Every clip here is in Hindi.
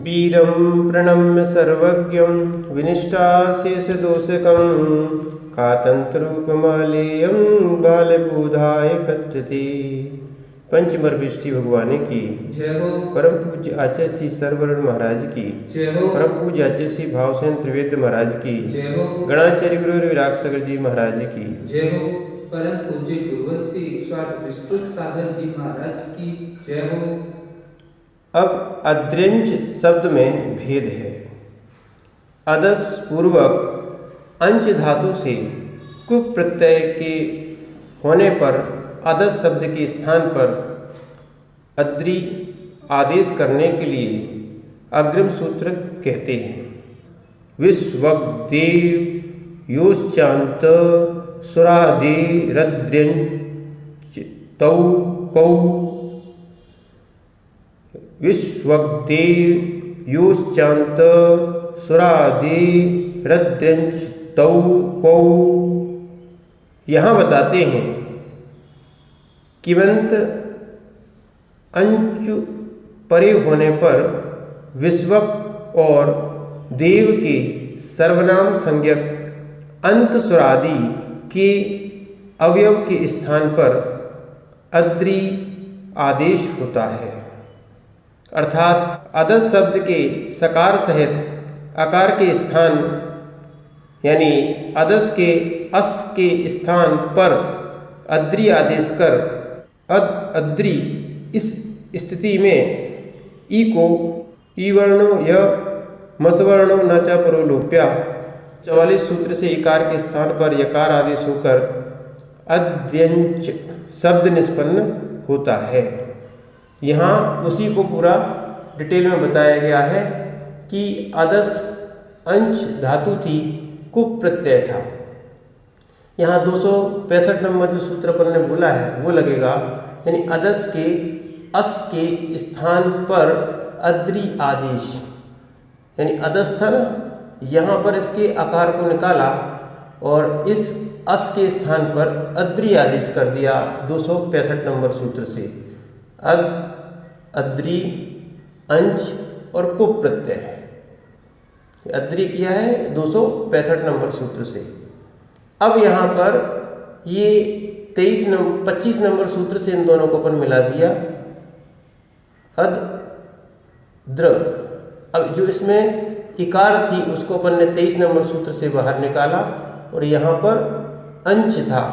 वीरं प्रणम्य सर्वज्ञं विनिष्टाशेषदोषकं कातंतरूपमालेयं बालबोधाय कथ्यते। पंचमर्विष्टि भगवान की जय हो। परम पूज्य आचार्य श्री सर्वरण महाराज की जय हो। परम पूज्य आचार्य श्री भावसेन त्रिवेद्य महाराज की जय हो। गणाचार्य गुरु विराग सागर जी महाराज की जय हो। परम पूज्य गुरुवर श्री विस्तृत सागर जी महाराज की जय हो। अब अद्रिंच शब्द में भेद है। अदस पूर्वक अंच धातु से कुप प्रत्यय के होने पर अदस शब्द के स्थान पर अद्रि आदेश करने के लिए अग्रिम सूत्र कहते हैं। विश्वदेव योश्चांत सुरादिरद्र्यंच तौ कौ विश्वदेव योश्चांत सुरादिरद्र्यंच तौ कौ। यहाँ बताते हैं किवंत अंचु परे होने पर विश्वक और देव के सर्वनाम संज्ञक अंत सुरादि के अवयव के स्थान पर अद्रि आदेश होता है। अर्थात अदस शब्द के सकार सहित आकार के स्थान यानी अदस के अस के स्थान पर अद्रि आदेश कर अद्रि इस स्थिति में ई को ई वर्णो य मसवर्णो न च परो लोप्या 44 सूत्र से इकार के स्थान पर यकार आदेश होकर अद्यंच शब्द निष्पन्न होता है। यहाँ उसी को पूरा डिटेल में बताया गया है कि अदस अंश धातु थी, कुप प्रत्यय था। यहाँ 265 नंबर जो सूत्र अपन ने बोला है वो लगेगा, यानी अदस के अस के स्थान पर अद्रि आदेश, यानी अदस था ना, यहाँ पर इसके आकार को निकाला और इस अस के स्थान पर अद्रि आदेश कर दिया 265 नंबर सूत्र से। अद्रि अंश और कुप प्रत्यय अद्रि किया है 265 नंबर सूत्र से। अब यहाँ पर ये 25 नंबर सूत्र से इन दोनों को अपन मिला दिया अद्र। अब जो इसमें इकार थी उसको अपन ने 23 नंबर सूत्र से बाहर निकाला और यहाँ पर अंश था,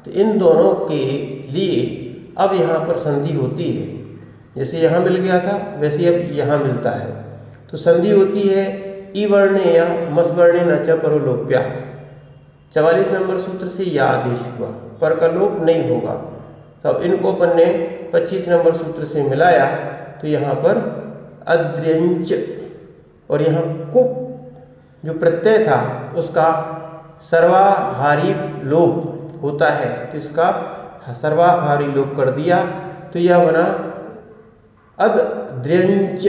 तो इन दोनों के लिए अब यहाँ पर संधि होती है। जैसे यहाँ मिल गया था वैसे अब यहाँ मिलता है, तो संधि होती है ई वर्णे या मस वर्णे न च परो लोप्या। 44 नंबर सूत्र से यह आदेश हुआ, पर का लोप नहीं होगा। तब इनको अपन ने 25 नंबर सूत्र से मिलाया तो यहाँ पर अद्र्यंच और यहाँ कुप जो प्रत्यय था उसका सर्वाहारी लोप होता है, तो इसका सर्वाहारी लोप कर दिया तो यह बना अद्र्यंच।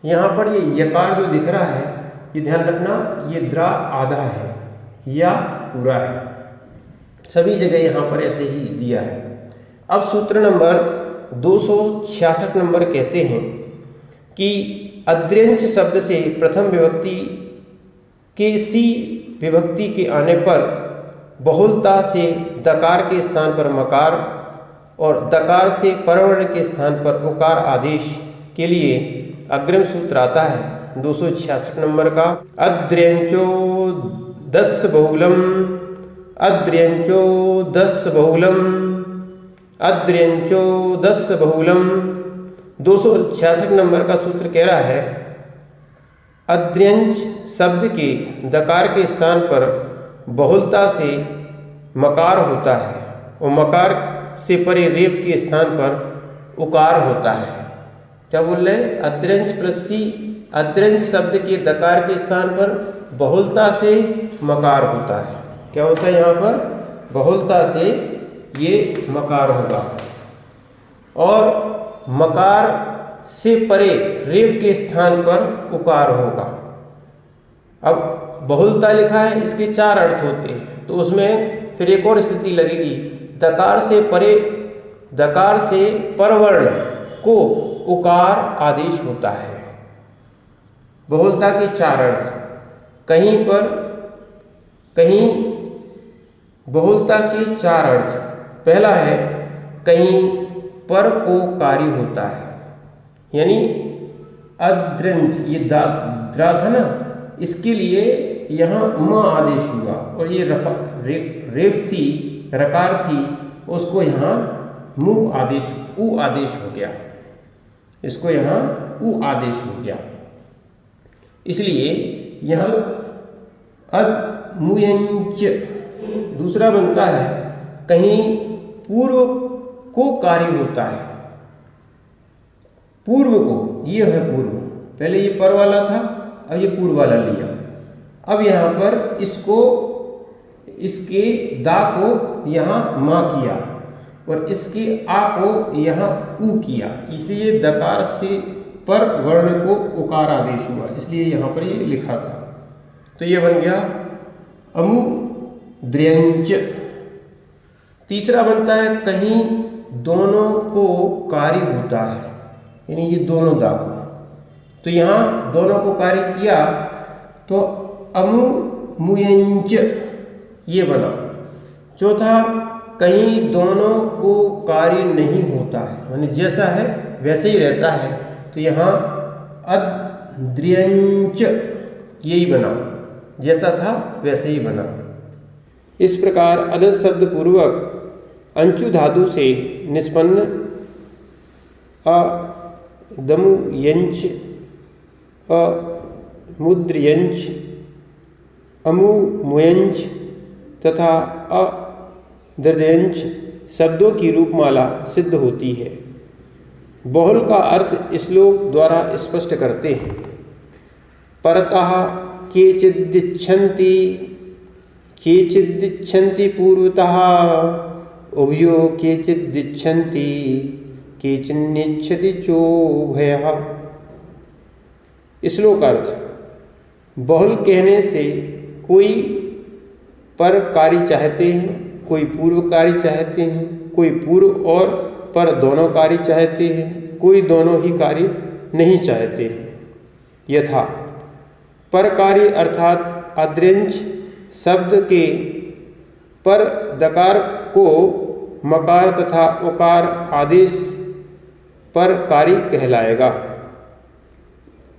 यहाँ पर ये यकार जो दिख रहा है ये ध्यान रखना, ये द्रा आधा है या पूरा है, सभी जगह यहाँ पर ऐसे ही दिया है। अब सूत्र नंबर 266 नंबर कहते हैं कि अद्र्यंच शब्द से प्रथम विभक्ति के सी विभक्ति के आने पर बहुलता से दकार के स्थान पर मकार और दकार से परवर्ण के स्थान पर उकार आदेश के लिए अग्रिम सूत्र आता है 266 नंबर का। अद्र्यंचो 10 बहुलम अद्र्यंचो 10 बहुलम अद्र्यंचो 10 बहुलम। 266 नंबर का सूत्र कह रहा है अद्र्यंच शब्द के दकार के स्थान पर बहुलता से मकार होता है और मकार से परे रेफ के स्थान पर उकार होता है। क्या बोल रहे हैं? अद्र्यंच प्लस सी, अद्र्यंच शब्द के दकार के स्थान पर बहुलता से मकार होता है। क्या होता है यहाँ पर? बहुलता से ये मकार होगा और मकार से परे रेफ के स्थान पर उकार होगा। अब बहुलता लिखा है, इसके 4 अर्थ होते हैं, तो उसमें फिर एक और स्थिति लगेगी। दकार से परे, दकार से परवर्ण को उकार आदेश होता है। बहुलता के चार अर्थ। कहीं बहुलता के चार अर्थ। पहला है कहीं पर को कार्य होता है, यानी अद्रंज, ये द्रा था ना, इसके लिए यहाँ म आदेश हुआ और ये रेफ थी, रकार थी, उसको यहाँ उ आदेश हो गया, इसको यहाँ उ आदेश हो गया। इसलिए यहाँ अद्मुयंच। दूसरा बनता है कहीं पूर्व को कार्य होता है, पूर्व को, ये है पूर्व, पहले ये पर वाला था, अब ये पूर्व वाला लिया। अब यहाँ पर इसके दा को यहाँ मा किया और इसके आ को यहाँ उ किया, इसलिए दकार से पर वर्ण को उकार आदेश हुआ, इसलिए यहाँ पर ये लिखा था। तो ये बन गया अमुद्र्यंच। तीसरा बनता है कहीं दोनों को कार्य होता है, यानी ये दोनों दा को, तो यहाँ दोनों को कार्य किया तो अमुमुयंच ये बना। चौथा कहीं दोनों को कार्य नहीं होता है, यानी जैसा है वैसे ही रहता है, तो यहाँ अद्र्यंच यही बना, जैसा था वैसे ही बना। इस प्रकार अदस शब्द पूर्वक अंचु धातु से निष्पन्न अदमुयंच, अमुद्र्यंच, अमुमुयंच तथा अद्र्यंच शब्दों की रूपमाला सिद्ध होती है। बहुल का अर्थ श्लोक द्वारा स्पष्ट करते हैं। परतः केचिदिच्छन्ति पूर्वतः, उभयो केचिदिच्छन्ति केचिन्निच्छति चोभयः। श्लोक अर्थ। बहुल कहने से कोई पर कार्य चाहते हैं, कोई पूर्व कार्य चाहते हैं, कोई पूर्व और पर दोनों कार्य चाहते हैं, कोई दोनों ही कार्य नहीं चाहते हैं। यथा पर कार्य अर्थात अद्र्यंच शब्द के पर दकार को मकार तथा उकार आदेश पर कार्य कहलाएगा।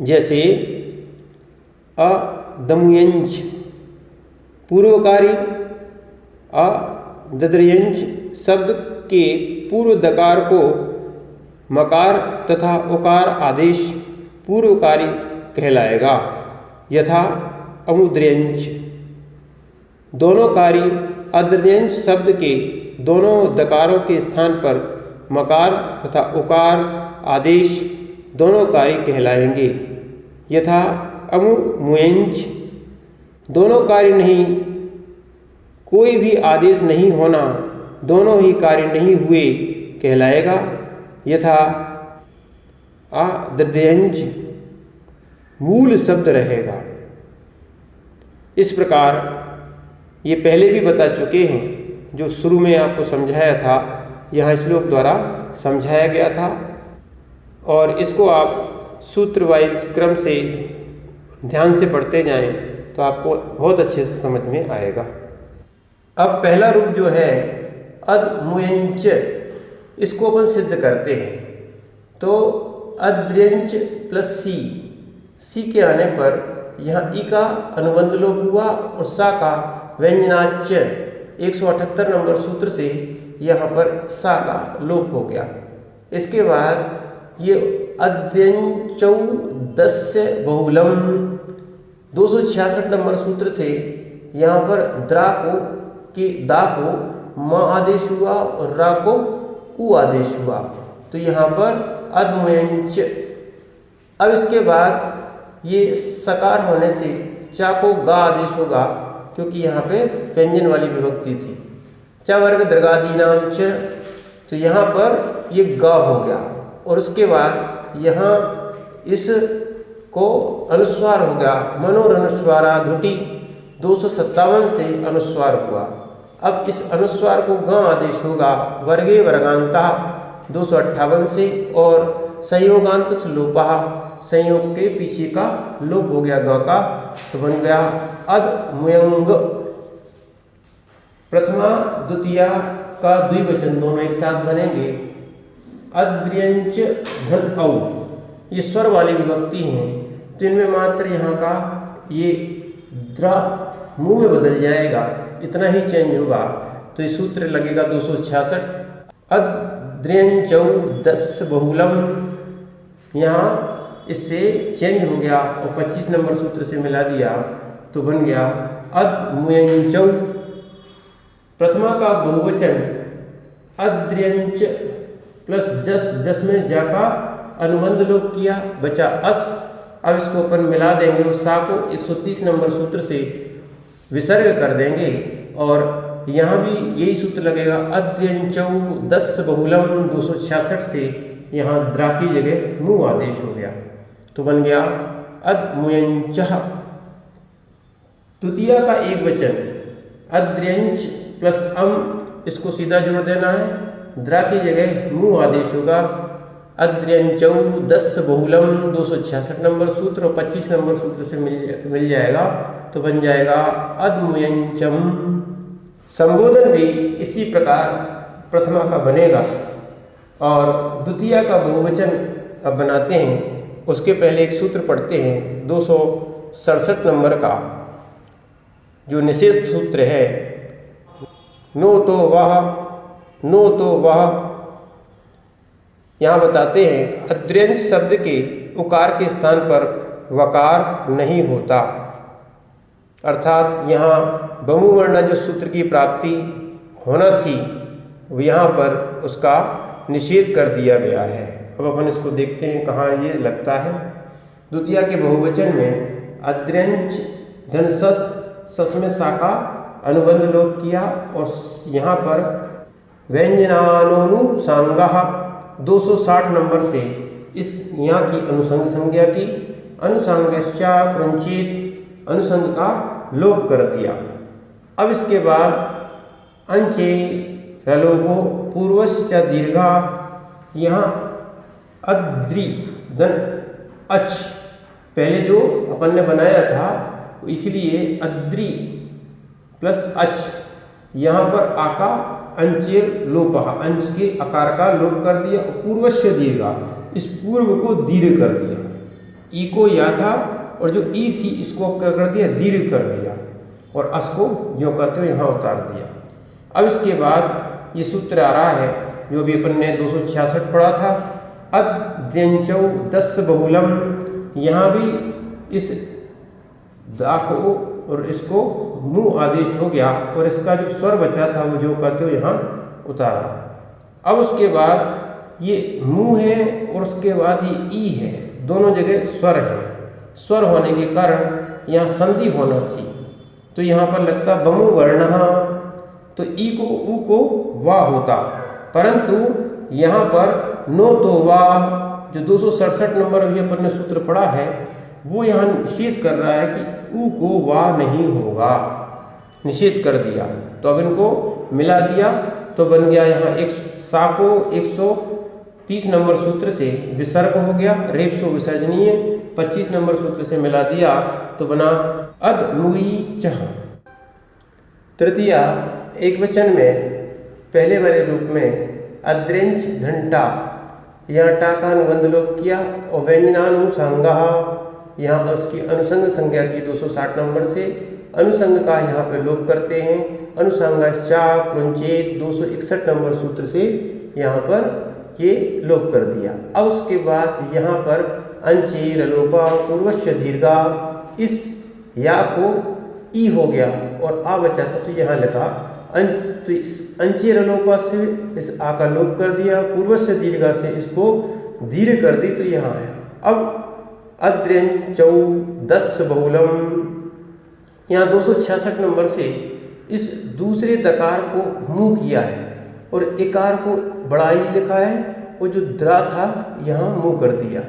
जैसे अदमुयंच पूर्वकारी, अद्र्यंच शब्द के पूर्व दकार को मकार तथा उकार आदेश पूर्वकारी कहलाएगा। यथा अमुद्र्यंच। दोनों कार्य अद्र्यंच शब्द के दोनों दकारों के स्थान पर मकार तथा उकार आदेश दोनों कार्य कहलाएंगे। यथा अमुमुयंच। दोनों कार्य नहीं, कोई भी आदेश नहीं होना, दोनों ही कार्य नहीं हुए कहलाएगा। यथा अद्र्यंच मूल शब्द रहेगा। इस प्रकार ये पहले भी बता चुके हैं, जो शुरू में आपको समझाया था, यहाँ श्लोक द्वारा समझाया गया था, और इसको आप सूत्र वाइज क्रम से ध्यान से पढ़ते जाएं तो आपको बहुत अच्छे से समझ में आएगा। अब पहला रूप जो है अदमुयंच, इसको अपन सिद्ध करते हैं। तो अद्र्यंच प्लस सी के आने पर यहाँ ई का अनुबंध लोप हुआ और सा का व्यंजनाच्य 178 नंबर सूत्र से यहाँ पर सा का लोप हो गया। इसके बाद ये अद्र्यंचौ दस्य बहुलम 266 नंबर सूत्र से यहाँ पर द्रा को कि दा को म आदेश हुआ और रा को उ आदेश हुआ, तो यहाँ पर अदमुयंच। अब इसके बाद ये सकार होने से चा को गा आदेश होगा, क्योंकि यहाँ पे व्यंजन वाली विभक्ति थी। च वर्ग दृगादीनाम च, तो यहाँ पर ये गा हो गया, और उसके बाद यहाँ इस को अनुस्वार हो गया, मनोरनुस्वारा धुटी 257 से अनुस्वार हुआ। अब इस अनुस्वार को ग आदेश होगा वर्गे वर्गांता 258 से, और संयोगांत लोपा संयोग के पीछे का लोप हो गया ग का, तो बन गया अद्मुयंग। प्रथमा द्वितीया का द्विवचन दोनों एक साथ बनेंगे। अद्र्यंच धन औ, ये स्वर वाली विभक्ति हैं, तो इनमें मात्र यहाँ का ये द्रा मुंह में बदल जाएगा, इतना ही चेंज होगा। तो ये सूत्र लगेगा 266। अद्र्यंचौ दस बहुलम, यहाँ इससे चेंज हो गया और 25 नंबर सूत्र से मिला दिया तो बन गया अद्मुयंचौ। प्रथमा का बहुवचन अद्र्यंच प्लस जस, जस में जा का अनुबंध लोप किया, बचा अस। अब इसको अपन मिला देंगे और सा को 130 नंबर सूत्र से विसर्ग कर देंगे और यहाँ भी यही सूत्र लगेगा। अद्र्यंचौ दस बहुलम 266 से यहाँ द्रा की जगह मुंह आदेश हो गया, तो बन गया अद्मुयंचः। तृतीया का एक वचन अद्र्यंच प्लस इसको सीधा जोड़ देना है, द्रा की जगह मुंह आदेश होगा। अद्र्यंचौ दस बहुलम 266 नंबर सूत्र और 25 नंबर सूत्र से मिल जाएगा, तो बन जाएगा अद्मुयंचम। संबोधन भी इसी प्रकार प्रथमा का बनेगा और द्वितीया का बहुवचन अब बनाते हैं। उसके पहले एक सूत्र पढ़ते हैं 267 नंबर का, जो निषेध सूत्र है। नो तो वह, नो तो वह। यहाँ बताते हैं अद्र्यंच शब्द के उकार के स्थान पर वकार नहीं होता, अर्थात यहाँ बहुवर्ण जो सूत्र की प्राप्ति होना थी यहाँ पर उसका निषेध कर दिया गया है। अब अपन इसको देखते हैं कहाँ ये लगता है। द्वितीया के बहुवचन में अद्र्यंच धन सस, सस में सा का अनुबंध लोप किया और यहाँ पर व्यंजनानुसांगः 260 नंबर से इस यहाँ की अनुसंग संज्ञा की अनुसंगश्चा क्रंचित, अनुसंग का लोप कर दिया। अब इसके बाद अंचे रलोपो पूर्वश्च दीर्घा, यहाँ अद्रि धन अच पहले जो अपन ने बनाया था इसलिए अद्रि प्लस अच, यहाँ पर आका अंचेर लोप, अंश के आकार का लोप कर दिया और पूर्वश्य दीर्घा, इस पूर्व को दीर्घ कर दिया। ई को या था और जो ई थी इसको क्या कर दिया, दीर्घ कर दिया और अस को जो करते हुए यहाँ उतार दिया। अब इसके बाद ये सूत्र आ रहा है जो भी अपन ने 266 पढ़ा था। अद्र्यंचौ दस बहुलम, यहाँ भी इस दा को और इसको मुंह आदेश हो गया और इसका जो स्वर बचा था वो जो कहते हो यहाँ उतारा। अब उसके बाद ये मुंह है और उसके बाद ये ई है, दोनों जगह स्वर है। स्वर होने के कारण यहाँ संधि होना थी, तो यहाँ पर लगता बमु वर्ण, तो ई को ऊ को वा होता, परंतु यहाँ पर नो तो वा जो 267 नंबर अभी अपन ने सूत्र पढ़ा है वो यहाँ निषेध कर रहा है कि ऊ को वा नहीं होगा, निषेध कर दिया। तो अब इनको मिला दिया तो बन गया यहाँ एक सा को 130 नंबर सूत्र से विसर्ग हो गया, रेप सो विसर्जनीय, 25 नंबर सूत्र से मिला दिया तो बना अद्मुयीचः। तृतीया एक वचन में पहले वाले रूप में अद्र्यंच घंटा, यहाँ टा का अनुबंध लोप किया और व्यंजनानुसांगः, यहाँ उसकी अनुसंग संज्ञा की 260 नंबर से अनुसंग का यहाँ पे लोप करते हैं। अनुसंगश्चा क्रंचेत 261 नंबर सूत्र से यहाँ पर ये लोप कर दिया। अब उसके बाद यहाँ पर अंचे रलोपा पूर्वश्य दीर्घा, इस या को ई हो गया और आ बचा था तो यहाँ लिखा अंच, तो इस अंचे रलोपा से इस आ का लोप कर दिया, पूर्वश्य दीर्घा से इसको धीरे कर दी तो यहाँ है। अब अद्र्यंचौ दस बहुलम, यहाँ 266 नंबर से इस दूसरे दकार को मुंह किया है और इकार को बड़ाई लिखा है और जो द्रा था यहाँ मुंह कर दिया।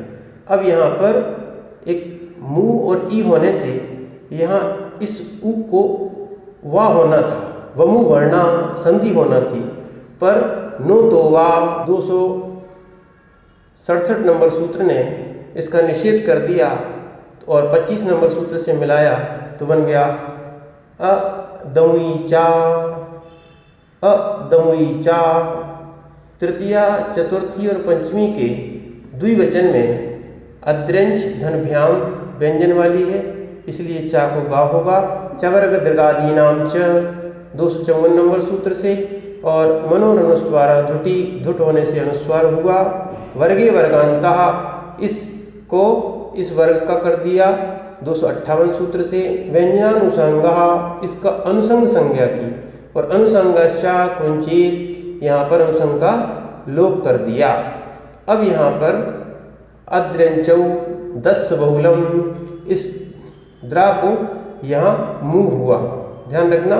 अब यहाँ पर एक मुंह और ई होने से यहाँ इस उ को वा होना था, वमु वर्णा संधि होना थी, पर नो तो वा 267 नंबर सूत्र ने इसका निषेध कर दिया और 25 नंबर सूत्र से मिलाया तो बन गया अदमुईचा, अदमुईचा। तृतीया, चतुर्थी और पंचमी के द्विवचन में अद्रंच धनभ्याम व्यंजन वाली है, इसलिए चा को गा होगा। चवर्ग दृगादीनाम च 254 नंबर सूत्र से, और मनोरनुस्वारा धुटी, धुट होने से अनुस्वार हुआ। वर्गे वर्गांतः, इसको इस वर्ग का कर दिया 258 सूत्र से। व्यंजनानुसंगः, इसका अनुसंग संज्ञा की, और अनुसंगश्चा कुंचित, यहाँ पर अनुसंग का लोप कर दिया। अब यहाँ पर अद्रंचौ 10 बहुलम, इस द्रा को यहाँ मुंह हुआ। ध्यान रखना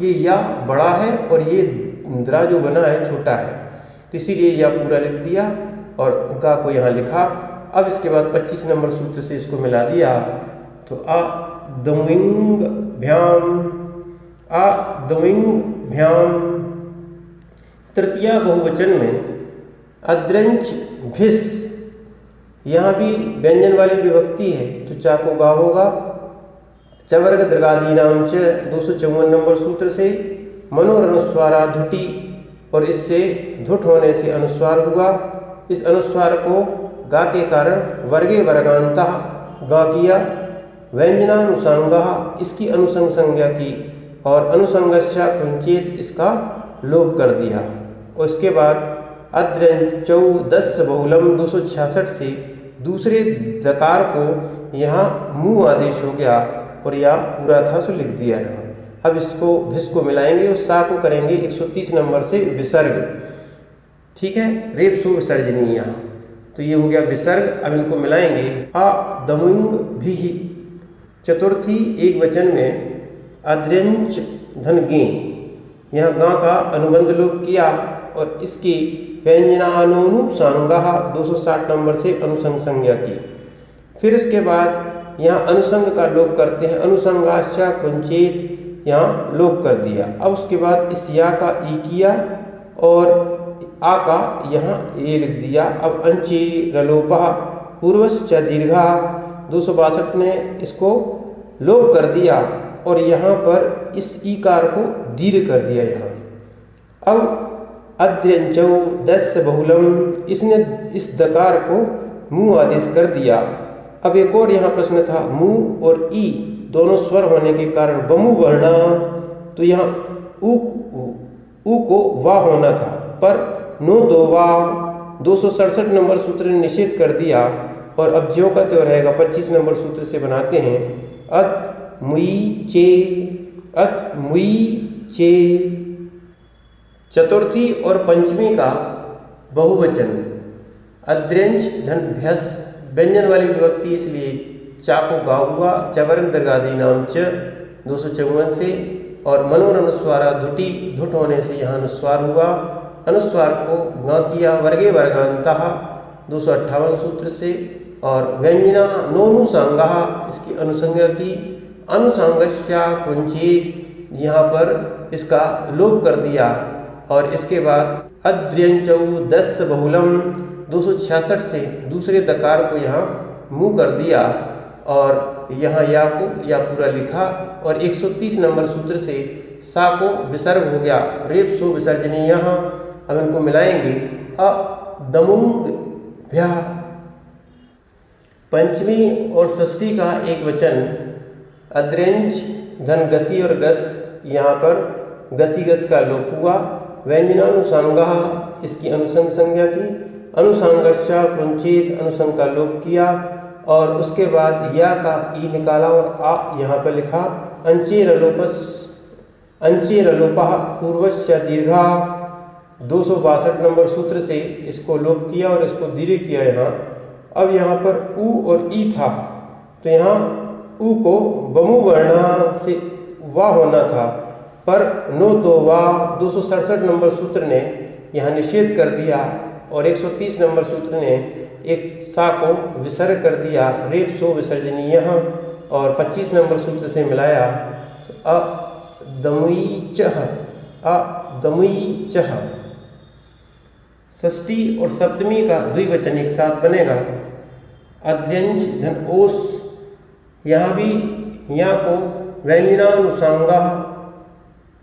ये या बड़ा है और ये द्रा जो बना है छोटा है, तो इसीलिए या पूरा लिख दिया और गा को यहाँ लिखा। अब इसके बाद 25 नंबर सूत्र से इसको मिला दिया तो अदमुइंग भ्याम, अदमुइंग भ्याम। तृतीया बहुवचन में अद्रंच भिस, यहाँ भी व्यंजन वाली विभक्ति है तो चा को गा होगा। चवर्ग दृगादीनाम च 254 नंबर सूत्र से। मनोरनुस्वारा धुटी, और इससे धुट होने से अनुस्वार हुआ। इस अनुस्वार को गा के कारण वर्गे वर्गांतः गा किया। व्यंजनानुसंगः, इसकी अनुसंग संज्ञा की, और अनुसंगश्चा कुंचित, इसका लोप कर दिया। और इसके बाद अद्रंचौ 10 बहुलम 266 से दूसरे दकार को यहाँ मुँह आदेश हो गया और या पूरा था सो लिख दिया है। अब इसको भिस को मिलाएंगे और सा को करेंगे 130 नंबर से विसर्ग। ठीक है, रेप सु विसर्जनीय, तो ये हो गया विसर्ग। अब इनको मिलाएंगे अदमुंग भी। चतुर्थी एक वचन में अद्रंच धन गे, यहाँ गा का अनुबंध लोप किया और इसकी व्यंजनानुसंगः 260 नंबर से अनुसंग संज्ञा की। फिर इसके बाद यहाँ अनुसंग का लोप करते हैं, अनुसंगाश्चा कुंचित, यहाँ लोप कर दिया। अब उसके बाद इस या का ई किया और आ का यहाँ ए लिख दिया। अब अंचे रलोपः पूर्वश्च दीर्घा 262 ने इसको लोप कर दिया और यहाँ पर इस ईकार को दीर्घ कर दिया यहाँ। अब अद्रंचौ 10 बहुलम, इसने इस दकार को मुंह आदेश कर दिया। अब एक और यहाँ प्रश्न था, मुंह और ई दोनों स्वर होने के कारण बमु वर्णा, तो यहाँ उ को वाह होना था, पर नो दो वाह 267 नंबर सूत्र ने निषेध कर दिया। और अब ज्यों का त्यों रहेगा 25 नंबर सूत्र से बनाते हैं। अत मुई चे, अत मुई चे। चतुर्थी और पंचमी का बहुवचन अद्रंच धन भ्यस, व्यंजन वाली विभक्ति, इसलिए चा को गा हुआ। चवर्ग दृगादीनाम च 254 से, और मनोरनुस्वारा धुटी, धुट होने से यहाँ अनुस्वार हुआ। अनुस्वार को गा किया वर्गे वर्गांतः 258 सूत्र से, और व्यंजनानुसंगः, इसकी अनुसंज्ञा की। अनुसंगश्चा कुंचित, यहाँ पर इसका लोप कर दिया। और इसके बाद अद्रंचौ 10 बहुलम 266 से दूसरे दकार को यहाँ मुँह कर दिया और यहाँ या को या पूरा लिखा। और 130 नंबर सूत्र से सा को विसर्ग हो गया, रेप सो विसर्जनीय। अब इनको मिलाएंगे अदमुंग भ्या। पंचमी और षष्ठी का एक वचन अद्रंच धन गसी और गस, यहाँ पर गसी गस का लोप हुआ। व्यंजनानुसंगः, इसकी अनुसंग संज्ञा की। अनुसंगश्चा कुंचित, अनुसंग का लोप किया। और उसके बाद या का ई निकाला और आ यहाँ पर लिखा। अंचे रलोपः पूर्वश्च दीर्घा 262 नंबर सूत्र से इसको लोप किया और इसको दीर्घ किया यहाँ। अब यहाँ पर उ और ई था, तो यहाँ उ को बमु वर्णा से वाह होना था, पर नो तो वाह 267 नंबर सूत्र ने यहाँ निषेध कर दिया। और 130 नंबर सूत्र ने एक सा को विसर्ग कर दिया, रेप सो विसर्जनीय। और 25 नंबर सूत्र से मिलाया तो अदमुईचः, अदमुईचः। षष्ठी और सप्तमी का द्विवचन एक साथ बनेगा अद्र्यंच धन ओस, यहाँ भी यहाँ को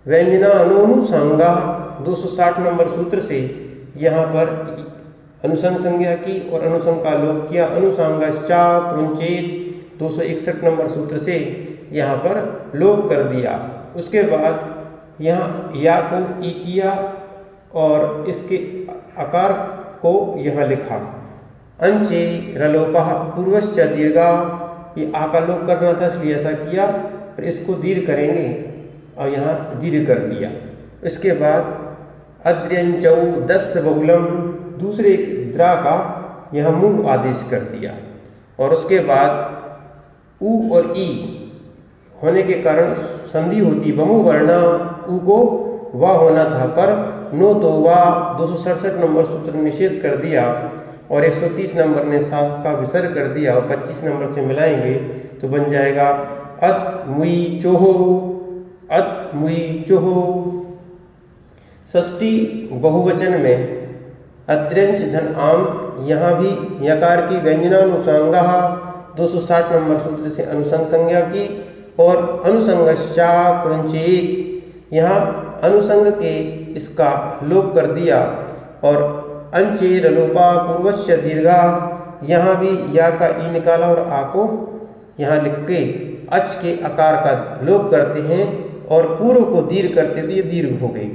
व्यंजनानुसंगा 260 नंबर सूत्र से यहाँ पर अनुसंग संज्ञा की और अनुसंग का लोप किया। अनुसंगाश्चा कृंचेत 261 नंबर सूत्र से यहाँ पर लोप कर दिया। उसके बाद यहाँ या को ई किया और इसके आकार को यहाँ लिखा। अंचे रलोपः पूर्वश्च दीर्घा, ये आ का लोप करना था इसलिए ऐसा किया, और इसको दीर्घ करेंगे और यहाँ दीर्घ कर दिया। इसके बाद अद्र्यंचौ 10 बहुलम, दूसरे द्रा का यहाँ मुंह आदेश कर दिया। और उसके बाद उ और ई होने के कारण संधि होती, बमु वर्णा, उ को वा होना था पर नो तो वा 267 नंबर सूत्र निषेध कर दिया और 130 नंबर ने सा का विसर्ग कर दिया और 25 नंबर से मिलाएंगे तो बन जाएगा अत मुई चोहो, अत मुई चोहो। षष्ठी बहुवचन में अद्र्यंच धन आम, यहाँ भी यकार की व्यंजनानुसंगा 260 नंबर सूत्र से अनुसंग संज्ञा की और अनुसंगश्चा कृंचेत, यहाँ अनुसंग के इसका लोप कर दिया और अंचे रलोपा पूर्वश्च दीर्घा, यहाँ भी या का ई निकाला और आ को यहाँ लिख के अच के आकार का लोप करते हैं और पूर्व को दीर्घ करते तो ये दीर्घ हो गई।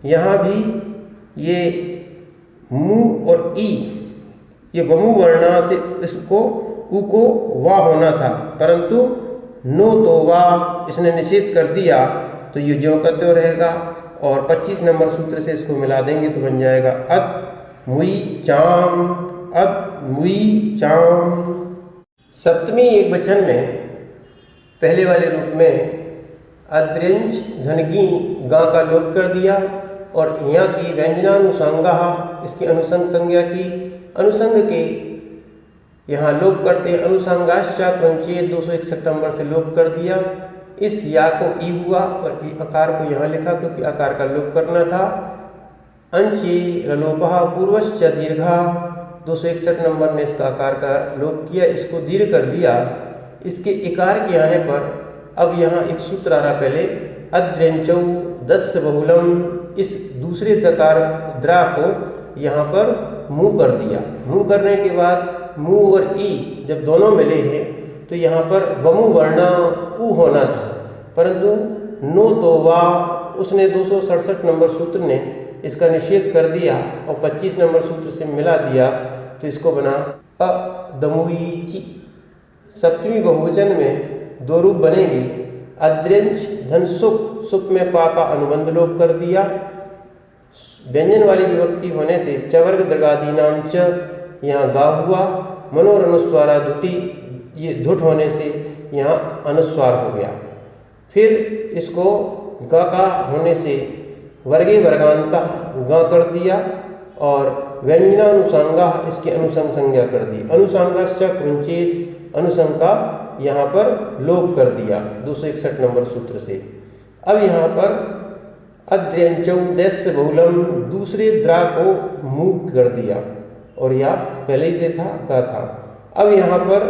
यहाँ भी ये मु और ई, ये बमु वर्णा से इसको उ को वा होना था परंतु नो तो वा इसने निषेध कर दिया तो ये ज्यों का त्यों रहेगा और 25 नंबर सूत्र से इसको मिला देंगे तो बन जाएगा अत मुई चाम, अत मुई चाम। सप्तमी एक वचन में पहले वाले रूप में अद्र्यंच धनगी गा का लोप कर दिया और यहाँ की व्यंजनानुसंगा इसकी अनुसंग संज्ञा की, अनुसंग के यहाँ लोप करते अनुसंगाश्चा क्रंचेत 261 नंबर से लोप कर दिया। इस या को ई हुआ और ई आकार को यहाँ लिखा क्योंकि आकार का लोप करना था। अंचे रलोपः पूर्वश्च दीर्घा 261 नंबर ने इसका आकार का लोप किया, इसको दीर्घ कर दिया। इसके इकार के आने पर अब यहाँ एक सूत्र आ रहा पहले अद्र्यंचौ 10 बहुलम, इस दूसरे दकार द्रा को यहाँ पर मुँह कर दिया। मुँह करने के बाद मुँह और ई जब दोनों मिले हैं तो यहाँ पर वमु वर्ण उ होना था परंतु नो तो वा, उसने 267 नंबर सूत्र ने इसका निषेध कर दिया और 25 नंबर सूत्र से मिला दिया तो इसको बना अदमुईची। सप्तमी बहुवचन में दो रूप बनेंगे। अद्र्यंच धन सुप, सुप में पा का अनुबंध लोप कर दिया। व्यंजन वाली विभक्ति होने से चवर्ग दृगादि नाम च यहाँ गा हुआ। मनोरनुस्वारा दुटी, ये धुट होने से यहाँ अनुस्वार हो गया। फिर इसको ग का होने से वर्गे वर्गांता ग कर दिया और व्यंजनानुसंगा इसकी अनुसंग संज्ञा कर दी। अनुसंगाश्च कृंचेत, अनुसंग का यहाँ पर लोप कर दिया 261 नंबर सूत्र से। अब यहाँ पर अद्र्यंचौ 10 बहुलम, दूसरे द्रा को मुँह कर दिया और या पहले ही से था का था। अब यहाँ पर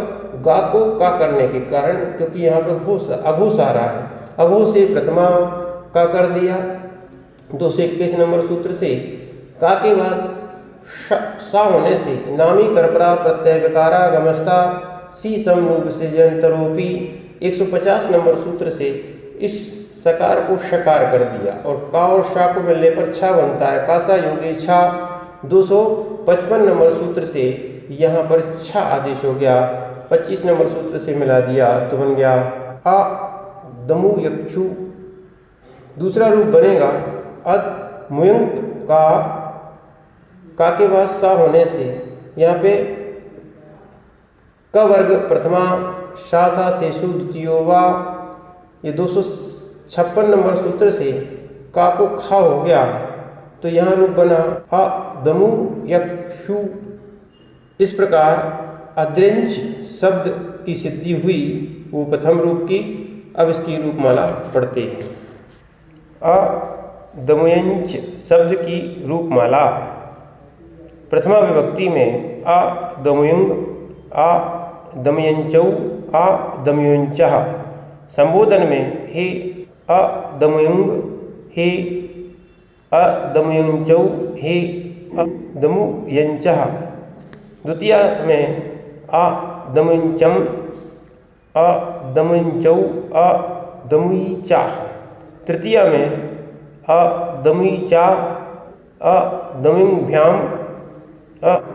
गा को का करने के कारण क्योंकि यहाँ पर अघोष आ रहा है, अघो से प्रथमा का कर दिया 221 नंबर सूत्र से। का के बाद सा होने से नामी करपरा प्रत्यय विकारा गमस्ता सी समनु विसर्जनतरोपी 150 नंबर सूत्र से इस सकार को शकार कर दिया और का और शा को मिलने पर छा बनता है। कासा योगे छा 255 नंबर सूत्र से यहाँ पर छा आदेश हो गया। 25 नंबर सूत्र से मिला दिया तो बन गया अ दमु यक्षु। दूसरा रूप बनेगा अद मुयंग का के बाद सा होने से यहाँ पे क वर्ग प्रथमा शा सा शेषु द्वितीयो वा, ये 256 नंबर सूत्र से का को खा हो गया तो यहाँ रूप बना अ दमु यक्षु। इस प्रकार अद्र्यंच शब्द की सिद्धि हुई वो प्रथम रूप की। अब इसकी रूपमाला पढ़ते हैं। अदमुयंच शब्द की रूपमाला। प्रथमा विभक्ति में अदमुयंग आ दमयंचौ आ दमयुंचः। संबोधन में हे अदमयुंग, हे अदमयुंचौ, हे अदमुयंचः। द्वितीय में अदमुंचम, अदमुंचौ, अदमुईचाः। तृतीय में अदमुईचा, अदमुंभ्याम,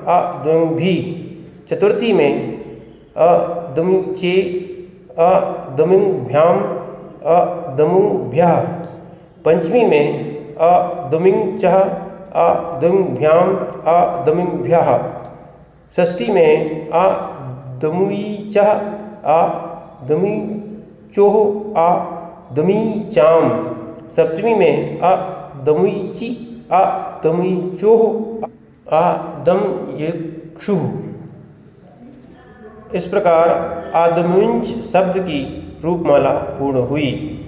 अदमुंभी। चतुर्थी में अदमुचे, अदमुंभ्याम, अदमुभ्यः। पंचमी में अदमुंचः, अदमुभ्याम, अदमुभ्यः। षष्ठी में अदमुईचः, अदमुचोः, अदमुईचाम। सप्तमी में अदमुईचि, अदमुचोः, अदमयक्षुः। इस प्रकार आदमुंच शब्द की रूपमाला पूर्ण हुई।